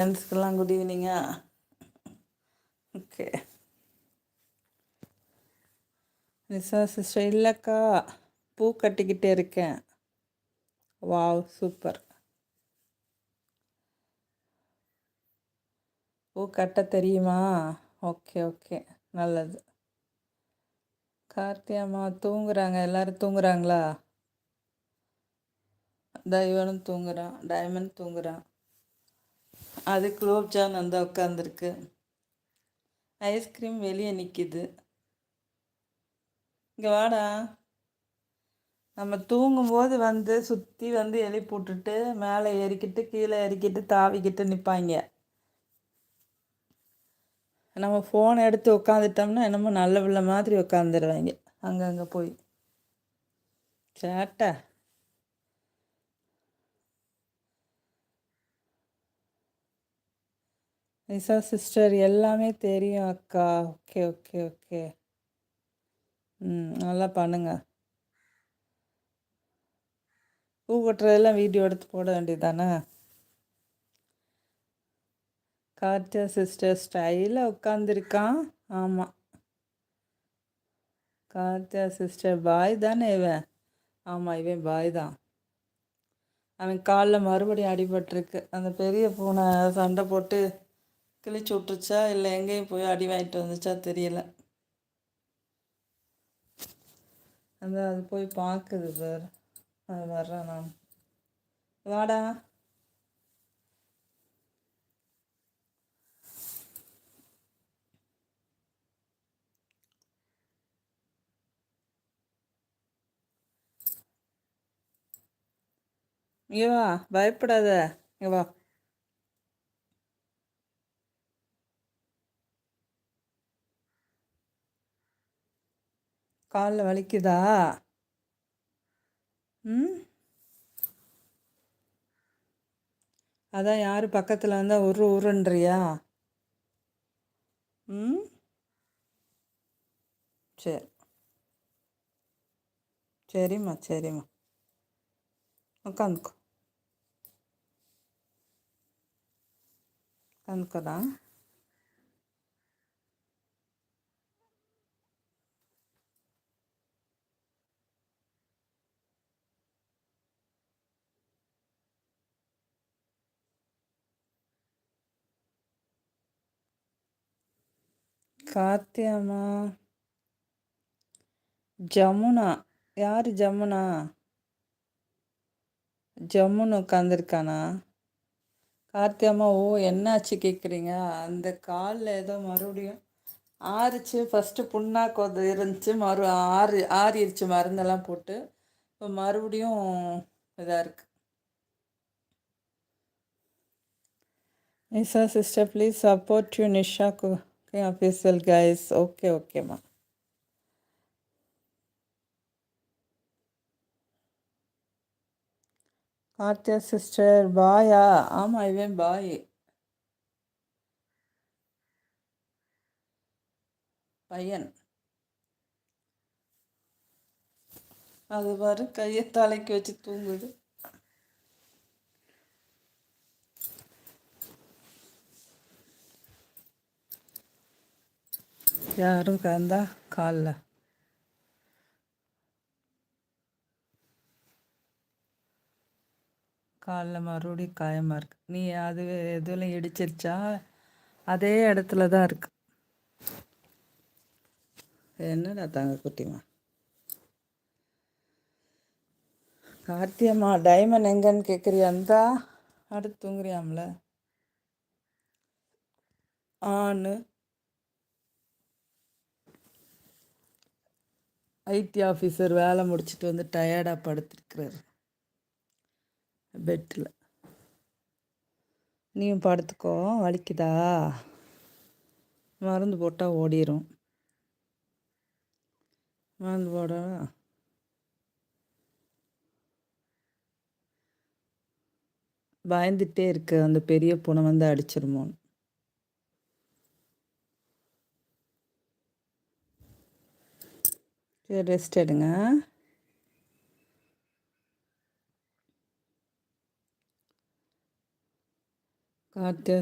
ஃப்ரெண்ட்ஸ்க்கெல்லாம் good ஈவினிங்கா. Okay. Nisha sister இல்லைக்கா, பூ கட்டிக்கிட்டே இருக்கேன். Wow, super. பூ கட்ட தெரியுமா? ஓகே ஓகே, நல்லது. கார்த்தி அம்மா தூங்குறாங்க. எல்லாரும் தூங்குறாங்களா? தைவனும் தூங்குறான், டைமண்ட் தூங்குறான். அது குலோப்ஜான் வந்து உட்காந்துருக்கு. ஐஸ்கிரீம் வெளியே நிற்கிது. இங்கே வாடா. நம்ம தூங்கும்போது வந்து சுற்றி வந்து எழுப்பி விட்டுட்டு மேலே ஏறிக்கிட்டு கீழே ஏறிக்கிட்டு தாவிக்கிட்டு நிற்பாங்க. நம்ம ஃபோன் எடுத்து உட்காந்துட்டோம்னா என்னமோ நல்ல பிள்ளை மாதிரி உட்காந்துருவாங்க அங்கங்கே போய். சேட்டை. நிஷா சிஸ்டர் எல்லாமே தெரியும் அக்கா. Okay okay okay. நல்லா பண்ணுங்க. பூ கொட்டுறதெல்லாம் வீடியோ எடுத்து போட வேண்டியதானே? கார்த்தியா சிஸ்டர் ஸ்டைலாக உட்காந்துருக்கான். ஆமாம், கார்த்தியா சிஸ்டர் பாய் தானே இவன்? ஆமாம், இவன் பாய் தான். அவன் காலில் மறுபடியும் அடிபட்டிருக்கு. அந்த பெரிய பூனை சண்டை போட்டு கிழிச்சு விட்டுருச்சா இல்லை எங்கேயும் போய் அடி வாங்கிட்டு வந்துச்சா தெரியல. அந்த அது போய் பார்க்குது சார். அது வர்றேன் நான். வாடா. இங்கே வா, பயப்படாத. இங்கே வா. காலில் வலிக்குதா? ம், அதான் யார் பக்கத்தில் வந்தால் உருன்றியா? ம், சரி, சரிம்மா சரிம்மா. உட்காந்துக்கோ, உட்காந்துக்கோடா. கார்த்தியாம்மா. ஜமுனா. யார் ஜமுனா? ஜம்முன்னு உட்காந்துருக்கானா? கார்த்தியாம்மா, ஓ என்னாச்சு கேட்குறீங்க? அந்த காலில் ஏதோ மறுபடியும் ஆறிச்சு. ஃபஸ்ட்டு புண்ணாக்கு இருந்துச்சு, ஆறிடுச்சு மருந்தெல்லாம் போட்டு. இப்போ மறுபடியும் இதாக இருக்குது. Nisha sister please support you Nisha official guys. Okay ஓகேம்மா. கார்த்தியா சிஸ்டர் பாயா? ஆமாம், இவன் பாய். பையன். அது பாரு கையை தலைக்கு வச்சு தூங்குது. யாரும் கந்தா காலில் மறுபடியும் காயமாக இருக்கு. நீ அது எதுவும் இடிச்சிருச்சா? அதே இடத்துல தான் இருக்கு. என்னடா தாங்க குட்டிமா. கார்த்தியம்மா டைமண்ட் எங்கன்னு கேட்குறியா? இருந்தா அடுத்து தூங்குறியாம்ல. ஆணு ஐடி ஆஃபீஸர் வேலை முடிச்சுட்டு வந்து டயர்டாக படுத்துருக்குறாரு பெட்டில். நீயும் படுத்துக்கோ. வலிக்குதா? மருந்து போட்டால் ஓடிடும். மருந்து போட பயந்துட்டே இருக்கு, அந்த பெரிய பூனை வந்து அடிச்சிருமோன்னு. சரி, ரெஸ்ட் எடுங்க. கார்த்தியா